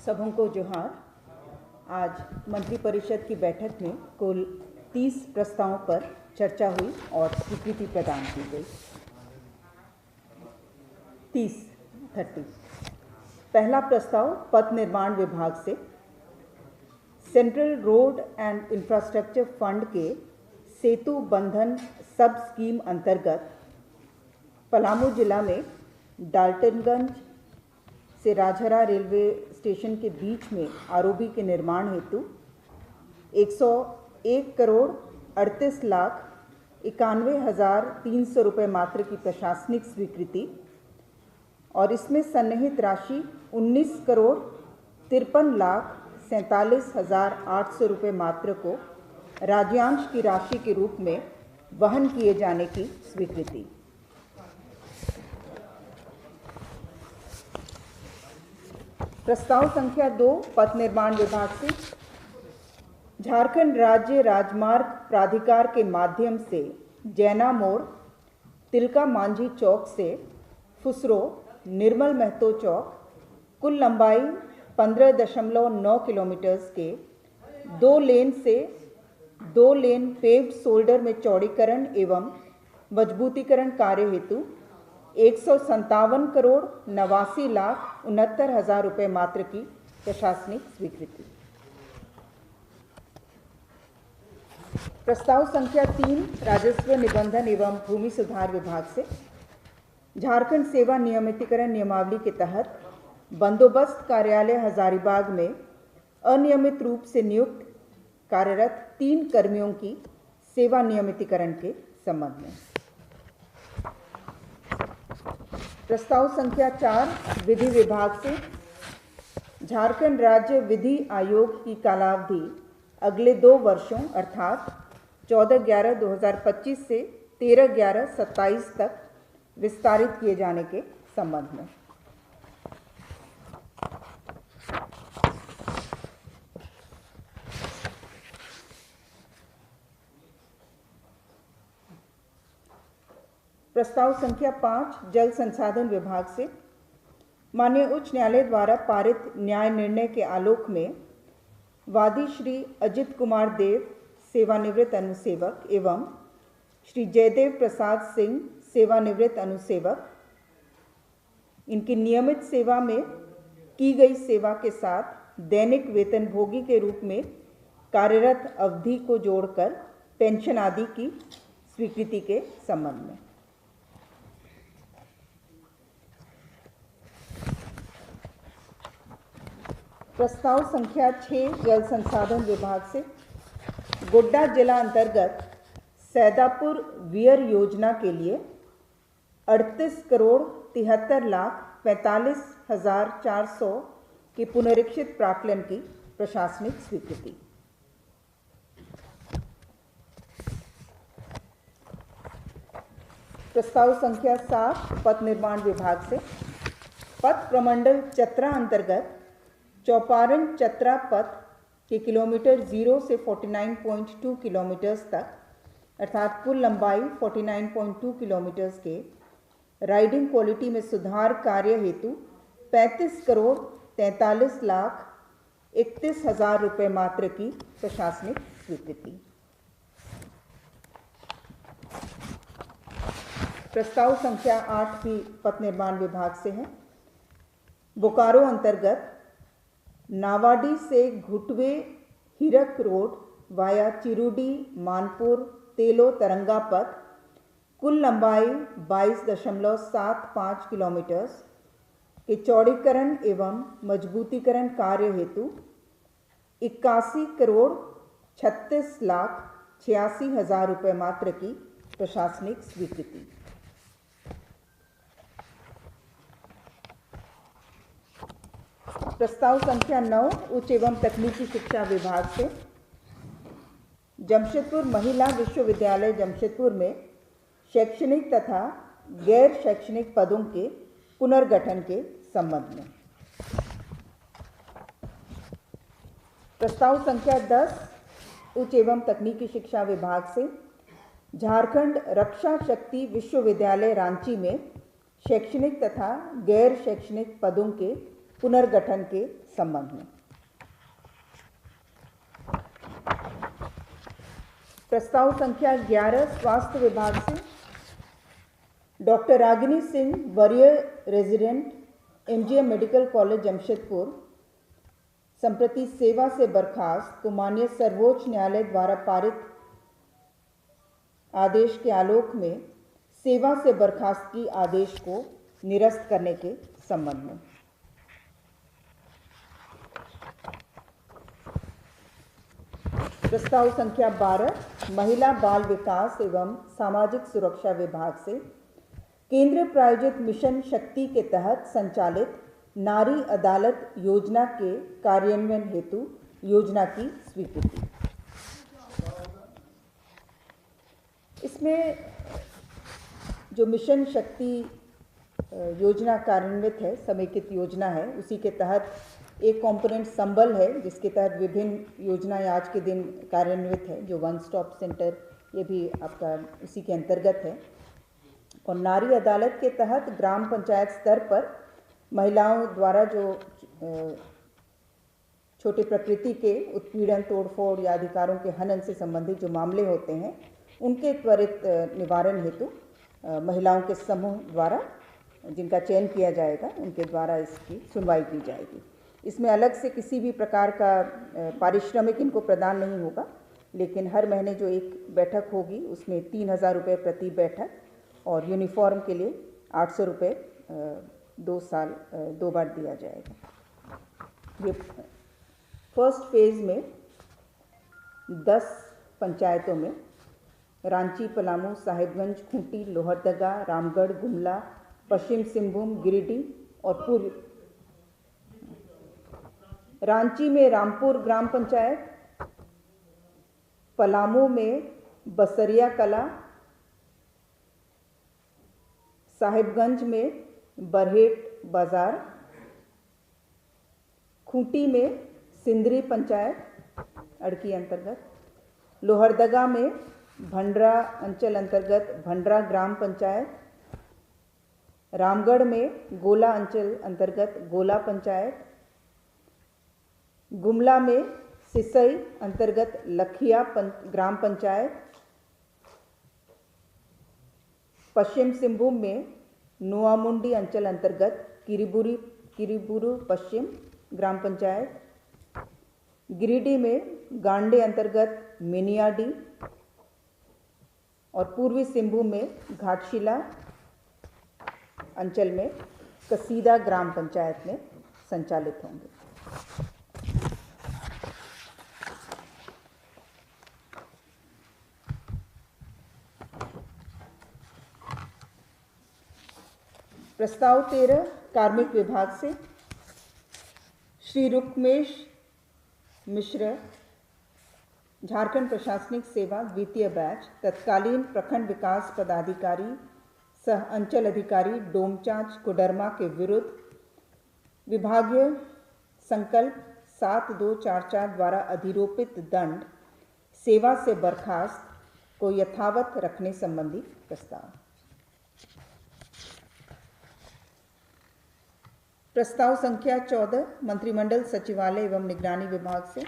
सबों को जोहार। आज मंत्रिपरिषद की बैठक में कुल 30 प्रस्तावों पर चर्चा हुई और स्वीकृति प्रदान की गई। 30 पहला प्रस्ताव पथ निर्माण विभाग से central road and infrastructure fund के सेतु बंधन सब स्कीम अंतर्गत पलामू जिला में डाल्टनगंज से राजहरा रेलवे स्टेशन के बीच में आरओबी के निर्माण हेतु 101 करोड़ 38 लाख 91,300 रुपये मात्र की प्रशासनिक स्वीकृति और इसमें सन्निहित राशि 19 करोड़ 53 लाख 47,800 रुपये मात्र को राज्यांश की राशि के रूप में वहन किए जाने की स्वीकृति। प्रस्ताव संख्या 2 पथ निर्माण विभाग से झारखंड राज्य राजमार्ग प्राधिकार के माध्यम से जैना मोड़ तिलका मांझी चौक से फुसरो निर्मल महतो चौक कुल लंबाई 15.9 किलोमीटर्स के 2 लेन से 2 लेन पेव्ड शोल्डर में चौड़ीकरण एवं मजबूतीकरण कार्य हेतु 157 करोड़ 89 लाख 69,000 रुपये मात्र की प्रशासनिक स्वीकृति। प्रस्ताव संख्या 3 राजस्व निबंधन एवं भूमि सुधार विभाग से झारखंड सेवा नियमितीकरण नियमावली के तहत बंदोबस्त कार्यालय हजारीबाग में अनियमित रूप से नियुक्त कार्यरत 3 कर्मियों की सेवा नियमितीकरण के संबंध में। प्रस्ताव संख्या 4 विधि विभाग से झारखंड राज्य विधि आयोग की कालावधि अगले 2 वर्षों अर्थात 14/11/2025 से 13/11/27 तक विस्तारित किए जाने के संबंध में। प्रस्ताव संख्या 5 जल संसाधन विभाग से माननीय उच्च न्यायालय द्वारा पारित न्याय निर्णय के आलोक में वादी श्री अजित कुमार देव सेवानिवृत्त अनुसेवक एवं श्री जयदेव प्रसाद सिंह सेवानिवृत्त अनुसेवक इनकी नियमित सेवा में की गई सेवा के साथ दैनिक वेतनभोगी के रूप में कार्यरत अवधि को जोड़कर पेंशन आदि की स्वीकृति के संबंध में। प्रस्ताव संख्या 6 जल संसाधन विभाग से गोड्डा जिला अंतर्गत सैदापुर वियर योजना के लिए 38 करोड़ 73 लाख 45,400 की पुनरीक्षित प्राक्कलन की प्रशासनिक स्वीकृति। प्रस्ताव संख्या 7 पथ निर्माण विभाग से पथ प्रमंडल चतरा अंतर्गत चौपारण चतरा पथ के किलोमीटर 0 से 49.2 किलोमीटर्स तक अर्थात कुल लंबाई 49.2 किलोमीटर्स के राइडिंग क्वालिटी में सुधार कार्य हेतु 35 करोड़ 43 लाख 31,000 रुपये मात्र की प्रशासनिक स्वीकृति। प्रस्ताव संख्या 8 भी पथ निर्माण विभाग से है। बोकारो अंतर्गत नावाडी से घुटवे हिरक रोड वाया चिरुडी मानपुर तेलो तरंगा पथ कुल लंबाई 22.75 किलोमीटर्स के चौड़ीकरण एवं मजबूतीकरण कार्य हेतु 81 करोड़ 36 लाख 86,000 रुपये मात्र की प्रशासनिक स्वीकृति। प्रस्ताव संख्या 9 उच्च एवं तकनीकी शिक्षा विभाग से जमशेदपुर महिला विश्वविद्यालय जमशेदपुर में शैक्षणिक तथा गैर शैक्षणिक पदों के पुनर्गठन के संबंध में। प्रस्ताव संख्या 10 उच्च एवं तकनीकी शिक्षा विभाग से झारखंड रक्षा शक्ति विश्वविद्यालय रांची में शैक्षणिक तथा गैर शैक्षणिक पदों के पुनर्गठन के संबंध में। प्रस्ताव संख्या 11 स्वास्थ्य विभाग से डॉक्टर रागिनी सिंह, वरीय resident, MGM medical college Jamshedpur, संप्रति सेवा से बर्खास्त को माननीय सर्वोच्च न्यायालय द्वारा पारित आदेश के आलोक में सेवा से बर्खास्तगी आदेश को निरस्त करने के संबंध में। प्रस्ताव संख्या 12 महिला बाल विकास एवं सामाजिक सुरक्षा विभाग से केंद्र प्रायोजित मिशन शक्ति के तहत संचालित नारी अदालत योजना के कार्यान्वयन हेतु योजना की स्वीकृति। इसमें जो मिशन शक्ति योजना कार्यान्वित है, समेकित योजना है, उसी के तहत एक कंपोनेंट संबल है जिसके तहत विभिन्न योजनाएं आज के दिन कार्यान्वित है, जो वन स्टॉप सेंटर, ये भी आपका उसी के अंतर्गत है। और नारी अदालत के तहत ग्राम पंचायत स्तर पर महिलाओं द्वारा जो छोटे प्रकृति के उत्पीड़न, तोड़फोड़ या अधिकारों के हनन से संबंधित जो मामले होते हैं, उनके त्वरित निवारण हेतु महिलाओं के समूह द्वारा जिनका चयन किया जाएगा, उनके द्वारा इसकी सुनवाई की जाएगी। इसमें अलग से किसी भी प्रकार का पारिश्रमिक इनको प्रदान नहीं होगा, लेकिन हर महीने जो एक बैठक होगी उसमें 3000 रुपये प्रति बैठक और यूनिफॉर्म के लिए 800 रुपये 2 साल 2 बार दिया जाएगा। ये फर्स्ट फेज़ में 10 पंचायतों में रांची, पलामू, साहिबगंज, खूंटी, लोहरदगा, रामगढ़, गुमला, पश्चिम सिंहभूम, गिरिडीह और पूर्व रांची में रामपुर ग्राम पंचायत, पलामू में बसरिया कला, साहिबगंज में बरहेट बाजार, खूंटी में सिंदरी पंचायत अड़की अंतर्गत, लोहरदगा में भंडरा अंचल अंतर्गत भंडरा ग्राम पंचायत, रामगढ़ में गोला अंचल अंतर्गत गोला पंचायत, गुमला में सिसई अंतर्गत लखिया ग्राम पंचायत, पश्चिम सिंहभूम में नोआमुंडी अंचल अंतर्गत किरीबुरु पश्चिम ग्राम पंचायत, गिरिडीह में गांडे अंतर्गत मिनियाडी और पूर्वी सिंहभूम में घाटशिला अंचल में कसीदा ग्राम पंचायत में संचालित होंगे। प्रस्ताव 13 कार्मिक विभाग से श्री रुक्मेश मिश्र, झारखंड प्रशासनिक सेवा द्वितीय बैच, तत्कालीन प्रखंड विकास पदाधिकारी सह अंचल अधिकारी डोमचांच कोडरमा के विरुद्ध विभागीय संकल्प 7244 द्वारा अधिरोपित दंड सेवा से बर्खास्त को यथावत रखने संबंधी प्रस्ताव। प्रस्ताव संख्या 14 मंत्रिमंडल सचिवालय एवं निगरानी विभाग से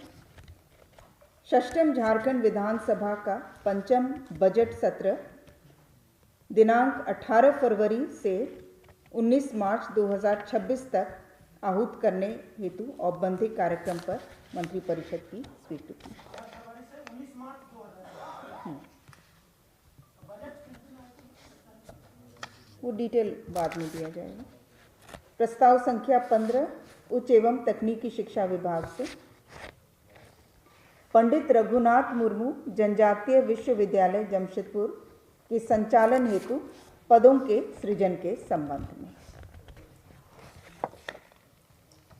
षष्ठम झारखंड विधानसभा का 5म बजट सत्र दिनांक 18 फरवरी से 19 मार्च 2026 तक आहूत करने हेतु औपबंधिक कार्यक्रम पर मंत्रिपरिषद की स्वीकृति। वो डिटेल बाद में दिया जाएगा। प्रस्ताव संख्या 15 उच्च एवं तकनीकी शिक्षा विभाग से पंडित रघुनाथ मुर्मू जनजातीय विश्वविद्यालय जमशेदपुर के संचालन हेतु पदों के सृजन के संबंध में।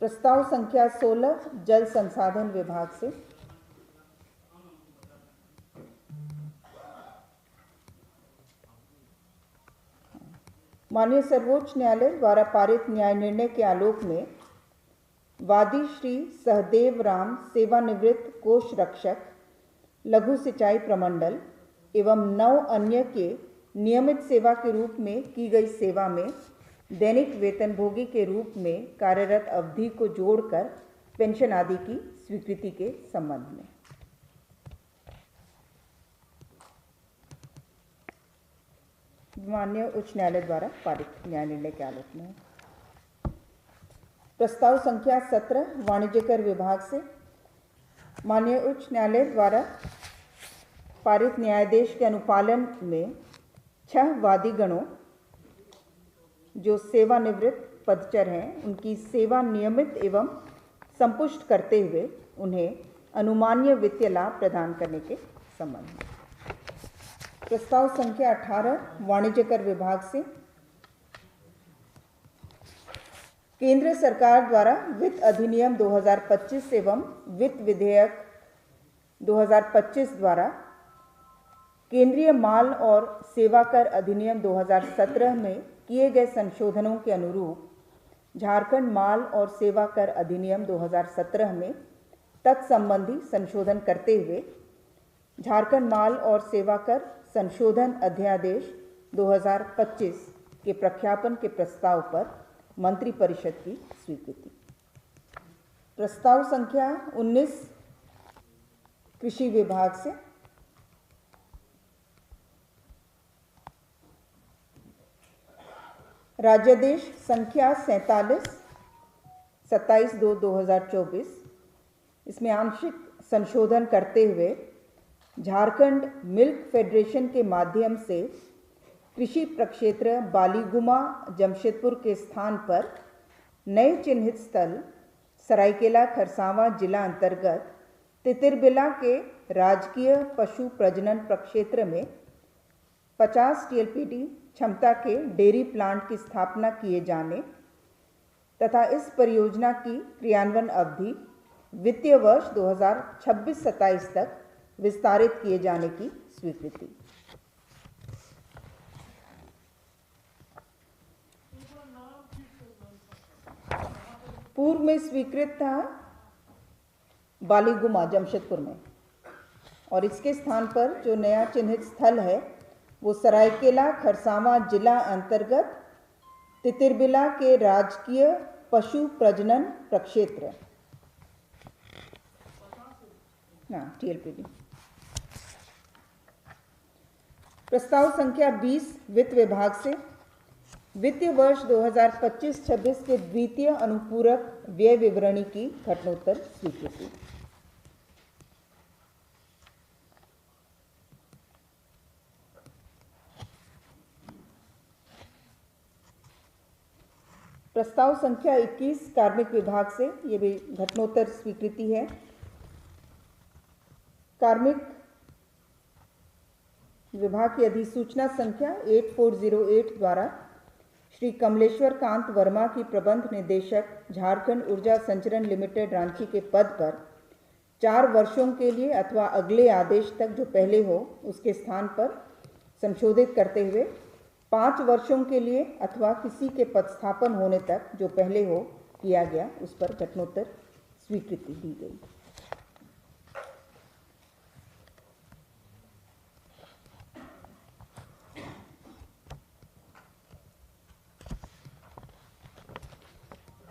प्रस्ताव संख्या 16 जल संसाधन विभाग से माननीय सर्वोच्च न्यायालय द्वारा पारित न्याय निर्णय के आलोक में वादी श्री सहदेव राम सेवानिवृत्त कोष रक्षक लघु सिंचाई प्रमंडल एवं 9 अन्य के नियमित सेवा के रूप में की गई सेवा में दैनिक वेतनभोगी के रूप में कार्यरत अवधि को जोड़कर पेंशन आदि की स्वीकृति के संबंध में। माननीय उच्च न्यायालय द्वारा पारित न्याय निर्णय के आलोक में प्रस्ताव संख्या 17 वाणिज्य कर विभाग से माननीय उच्च न्यायालय द्वारा पारित न्यायादेश के अनुपालन में 6 वादीगणों जो सेवानिवृत्त पदचर हैं उनकी सेवा नियमित एवं संपुष्ट करते हुए उन्हें अनुमान्य वित्तीय लाभ प्रदान करने के संबंध में। प्रस्ताव संख्या 18 वाणिज्य कर विभाग से केंद्र सरकार द्वारा वित्त अधिनियम 2025 एवं वित्त विधेयक 2025 द्वारा केंद्रीय माल और सेवा कर अधिनियम 2017 में किए गए संशोधनों के अनुरूप झारखंड माल और सेवा कर अधिनियम 2017 में तत्संबंधी संशोधन करते हुए झारखंड माल और सेवा कर संशोधन अध्यादेश 2025 के प्रख्यापन के प्रस्ताव पर मंत्रिपरिषद की स्वीकृति। प्रस्ताव संख्या 19 कृषि विभाग से राज्यादेश संख्या 47 27/2/2024 इसमें आंशिक संशोधन करते हुए झारखंड मिल्क फेडरेशन के माध्यम से कृषि प्रक्षेत्र बालीगुमा जमशेदपुर के स्थान पर नए चिन्हित स्थल सरायकेला खरसावां जिला अंतर्गत तितिरबिला के राजकीय पशु प्रजनन प्रक्षेत्र में 50 TLPD क्षमता के डेयरी प्लांट की स्थापना किए जाने तथा इस परियोजना की क्रियान्वयन अवधि वित्तीय वर्ष 2026-27 तक विस्तारित किए जाने की स्वीकृति। पूर्व में स्वीकृत था बालीगुमा जमशेदपुर में और इसके स्थान पर जो नया चिन्हित स्थल है वो सरायकेला खरसावां जिला अंतर्गत तितिरबिला के राजकीय पशु प्रजनन प्रक्षेत्र TLPD। प्रस्ताव संख्या 20 वित्त विभाग से वित्तीय वर्ष 2025-26 के द्वितीय अनुपूरक व्यय विवरणी की घटनोत्तर स्वीकृति। प्रस्ताव संख्या 21 कार्मिक विभाग से ये भी घटनोत्तर स्वीकृति है। कार्मिक विभाग की अधिसूचना संख्या 8408 द्वारा श्री कमलेश्वर कांत वर्मा की प्रबंध निदेशक झारखंड ऊर्जा संचरण लिमिटेड रांची के पद पर 4 वर्षों के लिए अथवा अगले आदेश तक जो पहले हो उसके स्थान पर संशोधित करते हुए 5 वर्षों के लिए अथवा किसी के पदस्थापन होने तक जो पहले हो किया गया उस पर घटनोत्तर स्वीकृति दी गई।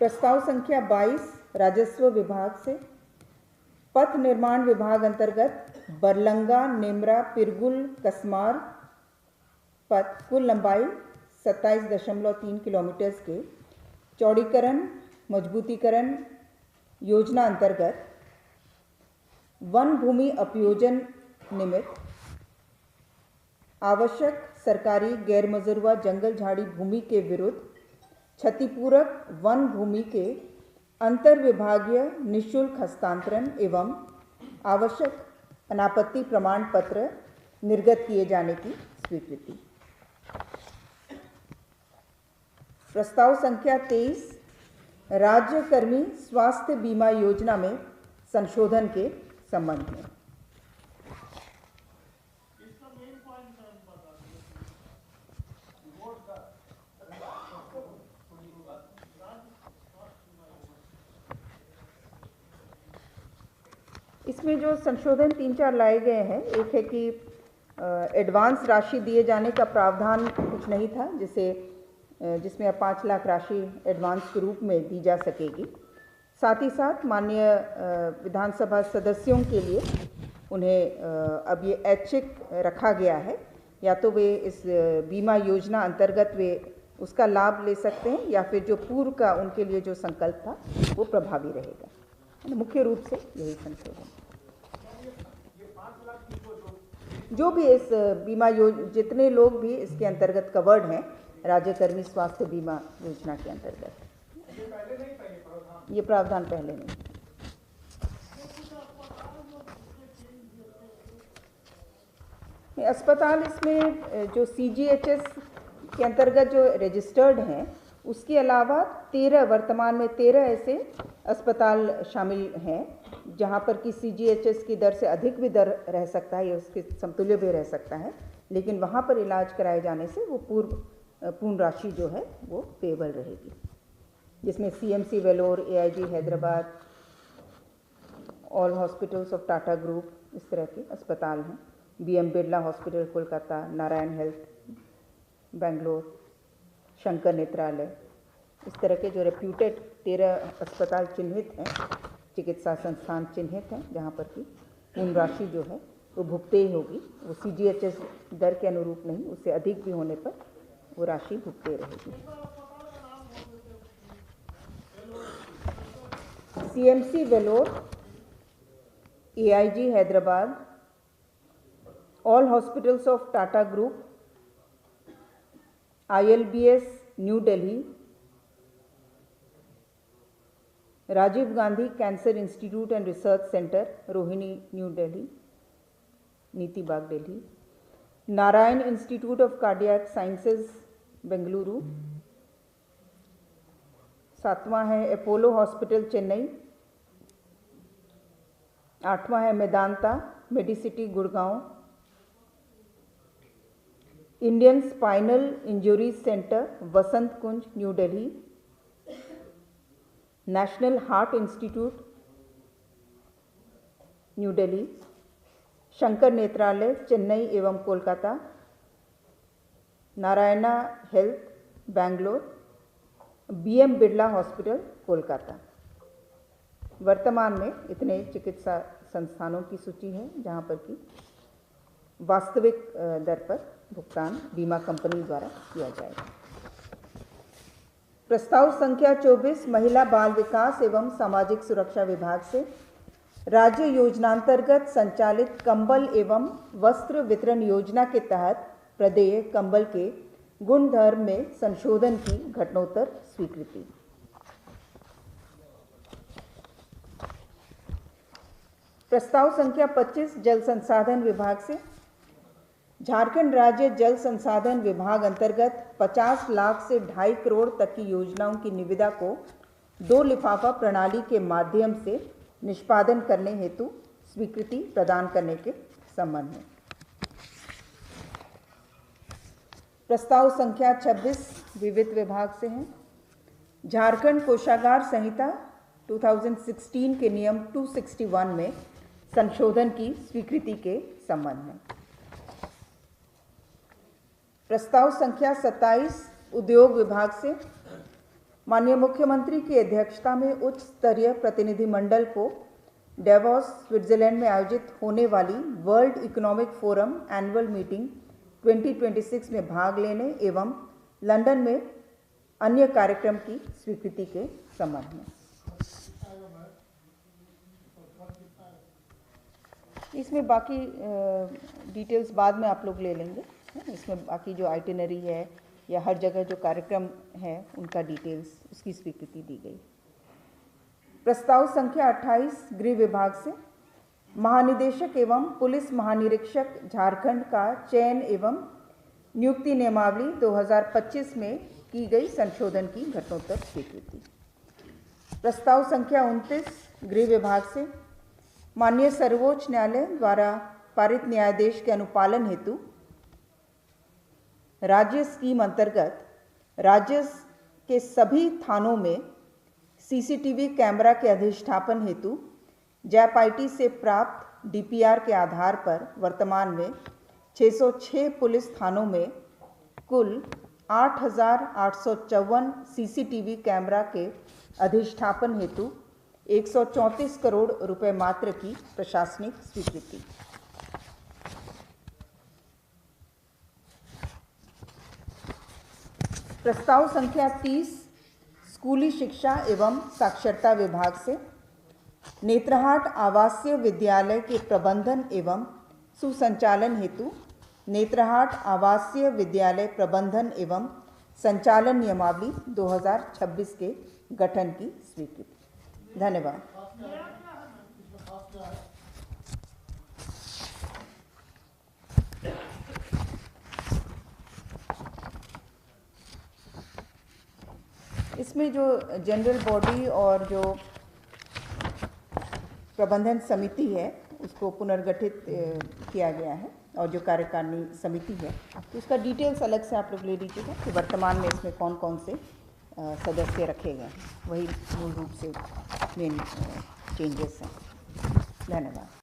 प्रस्ताव संख्या 22 राजस्व विभाग से पथ निर्माण विभाग अंतर्गत बरलंगा नेमरा पिरगुल कसमार पथ कुल लंबाई 27.3 किलोमीटर के चौड़ीकरण मजबूतीकरण योजना अंतर्गत वन भूमि अपयोजन निमित्त आवश्यक सरकारी गैर मजरूआ जंगल झाड़ी भूमि के विरुद्ध क्षतिपूरक वन भूमि के अंतर्विभागीय निःशुल्क हस्तांतरण एवं आवश्यक अनापत्ति प्रमाण पत्र निर्गत किए जाने की स्वीकृति। प्रस्ताव संख्या 23 राज्य कर्मी स्वास्थ्य बीमा योजना में संशोधन के संबंध में। इसमें जो संशोधन 3-4 लाए गए हैं, एक है कि एडवांस राशि दिए जाने का प्रावधान कुछ नहीं था, जिसे जिसमें अब 5 लाख राशि एडवांस के रूप में दी जा सकेगी। साथ ही साथ माननीय विधानसभा सदस्यों के लिए उन्हें अब ये ऐच्छिक रखा गया है, या तो वे इस बीमा योजना अंतर्गत वे उसका लाभ ले सकते हैं, या फिर जो पूर्व का उनके लिए जो संकल्प था वो प्रभावी रहेगा। मुख्य रूप से यही संशोधन। जो भी इस बीमा जितने लोग भी इसके अंतर्गत कवर्ड हैं राज्यकर्मी स्वास्थ्य बीमा योजना के अंतर्गत, ये प्रावधान पहले नहीं। अस्पताल इसमें जो CGHS के अंतर्गत जो रजिस्टर्ड हैं उसके अलावा 13 वर्तमान में 13 ऐसे अस्पताल शामिल हैं जहां पर कि CGHS की दर से अधिक भी दर रह सकता है या उसके समतुल्य भी रह सकता है, लेकिन वहां पर इलाज कराए जाने से वो पूर्ण राशि जो है वो पेएबल रहेगी, जिसमें CMC Vellore, AIG Hyderabad, all hospitals of Tata group, इस तरह के अस्पताल हैं। BM Birla hospital Kolkata, Narayana health Bangalore, Sankara Nethralaya, इस तरह के जो रेप्यूटेड 13 अस्पताल चिन्हित हैं, चिकित्सा संस्थान चिन्हित हैं, जहां पर कि पूर्ण राशि जो है वो भुगते ही होगी। वो CGHS दर के अनुरूप नहीं, उससे अधिक भी होने पर वो राशि भुगते रहेगी। CMC Vellore, AIG Hyderabad, all hospitals of Tata group, ILBS new Delhi, Rajiv Gandhi cancer institute and research centre Rohini new Delhi, Niti Bagh Delhi, Narayana institute of cardiac sciences Bengaluru, 7वां है अपोलो हॉस्पिटल चेन्नई, 8वां है Medanta medicity Gurgaon, Indian spinal injury centre Vasant Kunj new Delhi, national heart institute new Delhi, Sankara Nethralaya Chennai एवं Kolkata, Narayana health Bangalore, BM Birla hospital Kolkata. वर्तमान में इतने चिकित्सा संस्थानों की सूची है जहां पर कि वास्तविक दर पर भुगतान बीमा कंपनी द्वारा किया जाएगा। प्रस्ताव संख्या 24 महिला बाल विकास एवं सामाजिक सुरक्षा विभाग से राज्य योजनांतर्गत संचालित कंबल एवं वस्त्र वितरण योजना के तहत प्रदेय कंबल के गुणधर्म में संशोधन की घटनोत्तर स्वीकृति। प्रस्ताव संख्या 25 जल संसाधन विभाग से झारखंड राज्य जल संसाधन विभाग अंतर्गत 50 लाख से 2.5 करोड़ तक की योजनाओं की निविदा को 2 लिफाफा प्रणाली के माध्यम से निष्पादन करने हेतु स्वीकृति प्रदान करने के संबंध में। प्रस्ताव संख्या 26 विविध विभाग से है। झारखंड कोषागार संहिता 2016 के नियम 261 में संशोधन की स्वीकृति के संबंध में। प्रस्ताव संख्या 27 उद्योग विभाग से माननीय मुख्यमंत्री की अध्यक्षता में उच्च स्तरीय प्रतिनिधिमंडल को डेवोस स्विट्जरलैंड में आयोजित होने वाली world economic forum annual meeting 2026 में भाग लेने एवं लंदन में अन्य कार्यक्रम की स्वीकृति के संबंध में। इसमें बाकी डिटेल्स बाद में आप लोग ले लेंगे। इसमें बाकी जो आइटिनरी है या हर जगह जो कार्यक्रम है उनका डिटेल्स, उसकी स्वीकृति दी गई। प्रस्ताव संख्या 28 गृह विभाग से महानिदेशक एवं पुलिस महानिरीक्षक झारखंड का चयन एवं नियुक्ति नियमावली 2025 में की गई संशोधन की घटनोत्तर स्वीकृति। प्रस्ताव संख्या 29 गृह विभाग से माननीय सर्वोच्च न्यायालय द्वारा पारित न्यायादेश के अनुपालन हेतु राज्य स्कीम अंतर्गत राज्य के सभी थानों में CCTV कैमरा के अधिष्ठापन हेतु जैप IT से प्राप्त DPR के आधार पर वर्तमान में 606 पुलिस थानों में कुल 8,854 CCTV कैमरा के अधिष्ठापन हेतु 134 करोड़ रुपए मात्र की प्रशासनिक स्वीकृति। प्रस्ताव संख्या 30 स्कूली शिक्षा एवं साक्षरता विभाग से नेत्रहाट आवासीय विद्यालय के प्रबंधन एवं सुसंचालन हेतु नेत्रहाट आवासीय विद्यालय प्रबंधन एवं संचालन नियमावली 2026 के गठन की स्वीकृति। धन्यवाद। इसमें जो जनरल बॉडी और जो प्रबंधन समिति है उसको पुनर्गठित किया गया है और जो कार्यकारिणी समिति है तो उसका डिटेल्स अलग से आप लोग ले लीजिएगा कि वर्तमान में इसमें कौन कौन से सदस्य रखे गए हैं, वही मूल रूप से मेन चेंजेस हैं। धन्यवाद।